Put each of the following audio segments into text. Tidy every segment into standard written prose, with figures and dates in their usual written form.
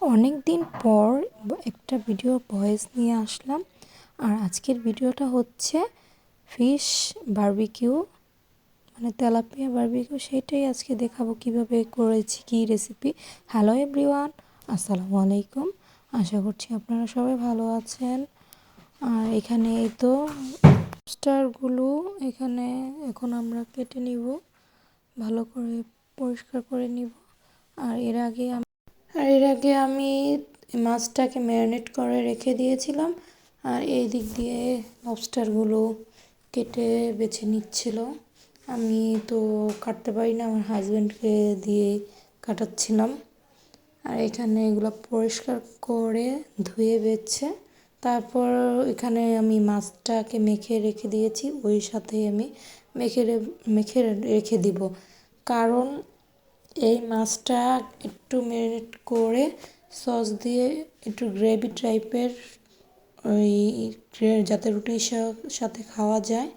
অনেক দিন পর একটা ভিডিও ভয়েস নিয়ে আসলাম। আর আজকের ভিডিওটা হচ্ছে ফিশ বারবিকিউ, মানে তেলাপিয়া বারবিকিউ। সেটাই আজকে দেখাবো কিভাবে করেছি, কি রেসিপি। হ্যালো এভরিওয়ান, আসসালামু আলাইকুম। আশা করছি আপনারা সবাই ভালো আছেন। আর এখানে এই তো স্টারগুলো এখানে এখন আমরা কেটে নিব, ভালো করে পরিষ্কার করে নিব। আর এর আগে আমি মাছটাকে ম্যারিনেট করে রেখে দিয়েছিলাম। আর এই দিক দিয়ে লবস্টারগুলো কেটে বেছে নিচ্ছিল। আমি তো কাটতে পারি না, আমার হাজব্যান্ডকে দিয়ে কাটাচ্ছিলাম। আর এখানে এগুলো পরিষ্কার করে ধুয়ে বেছে তারপর এখানে আমি মাছটাকে মেখে রেখে দিয়েছি। ওই সাথে আমি মেখে রেখে দিব, কারণ এই মাছটা একটু ম্যারিনেট করে সস দিয়ে একটু গ্রেভি টাইপের, ওই যাতে রুটির সাথে খাওয়া যায়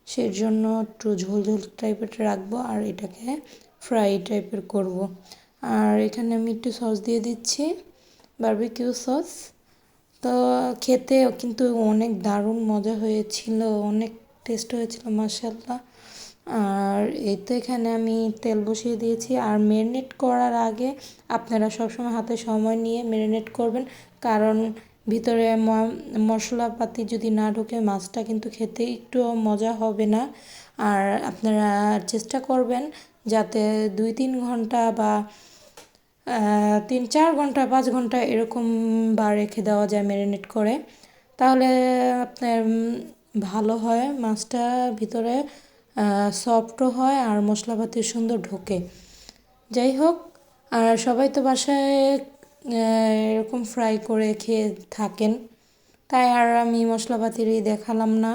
সেই জন্য একটু ঝোল ঝোল টাইপের রাখবো। আর এটাকে ফ্রাই টাইপের করব। আর এখানে আমি একটু সস দিয়ে দিচ্ছি, বারবিকিউ সস। তো খেতে কিন্তু অনেক দারুণ মজা হয়েছিল, অনেক টেস্ট হয়েছিল মাশাআল্লাহ। আর এই তো এখানে আমি তেল বসিয়ে দিয়েছি। আর ম্যারিনেট করার আগে আপনারা সবসময় হাতে সময় নিয়ে ম্যারিনেট করবেন, কারণ ভিতরে মশলাপাতি যদি না ঢোকে মাছটা কিন্তু খেতে একটু মজা হবে না। আর আপনারা চেষ্টা করবেন যাতে 2-3 ঘন্টা বা 3-4 ঘন্টা 5 ঘন্টা এরকম বা রেখে দেওয়া যায় ম্যারিনেট করে, তাহলে আপনার ভালো হয়, মাছটা ভিতরে সফটও হয় আর মশলাপাতি সুন্দর ঢোকে। যাই হোক, আর সবাই তো বাসায় এরকম ফ্রাই করে খেয়ে থাকেন, তাই আর আমি মশলাপাতিরই দেখালাম না।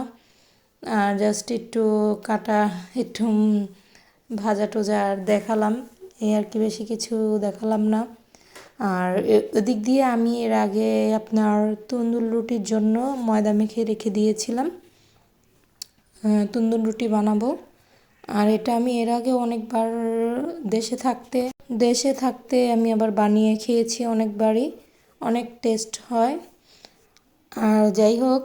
আর জাস্ট একটু কাটা, একটু ভাজা টোজা আর দেখালাম, এই আর কি, বেশি কিছু দেখালাম না। আর ওদিক দিয়ে আমি এর আগে আপনার তন্দুর রুটির জন্য ময়দা মেখে রেখে দিয়েছিলাম, তন্দুর রুটি বানাবো। আর এটা আমি এর আগে অনেকবার দেশে থাকতে আমি আবার বানিয়ে খেয়েছি অনেকবারই, অনেক টেস্ট হয়। আর যাই হোক,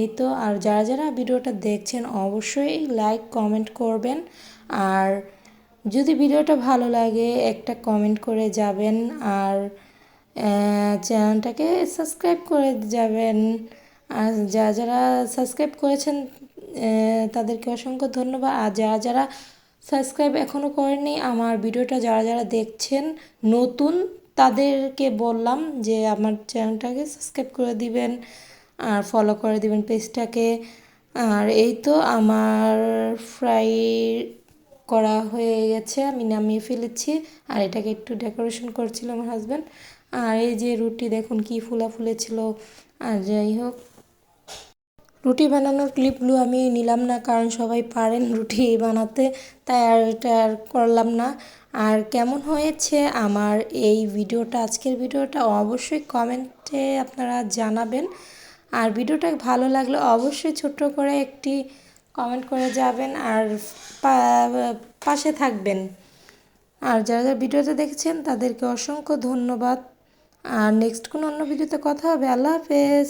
এই তো। আর যারা যারা ভিডিওটা দেখছেন অবশ্যই লাইক কমেন্ট করবেন। আর যদি ভিডিওটা ভালো লাগে একটা কমেন্ট করে যাবেন। আর চ্যানেলটাকে সাবস্ক্রাইব করে যাবেন। আর যারা যারা সাবস্ক্রাইব করেছেন তাদেরকে অসংখ্য ধন্যবাদ। আর যারা যারা সাবস্ক্রাইব এখনও করেননি, আমার ভিডিওটা যারা যারা দেখছেন নতুন, তাদেরকে বললাম যে আমার চ্যানেলটাকে সাবস্ক্রাইব করে দিবেন আর ফলো করে দিবেন পেজটাকে। আর এই তো আমার ফ্রাই করা হয়ে গেছে, আমি নামিয়ে ফেলেছি। আর এটাকে একটু ডেকোরেশন করছিল আমার হাজব্যান্ড। আর এই যে রুটি দেখুন কি ফুলা ফুলেছিল। আর যাই হোক, রুটি বানানোর ক্লিপগুলো আমি নিলাম না, কারণ সবাই পারেন রুটি বানাতে, তাই আর এটা আর করলাম না। আর কেমন হয়েছে আমার এই ভিডিওটা, আজকের ভিডিওটা অবশ্যই কমেন্টে আপনারা জানাবেন। আর ভিডিওটা ভালো লাগলে অবশ্যই ছোট্ট করে একটি কমেন্ট করে যাবেন আর পাশে থাকবেন। আর যারা যারা ভিডিওটা দেখেছেন তাদেরকে অসংখ্য ধন্যবাদ। আর নেক্সট কোনো অন্য ভিডিওতে কথা হবে। আল্লাহ হাফেজ।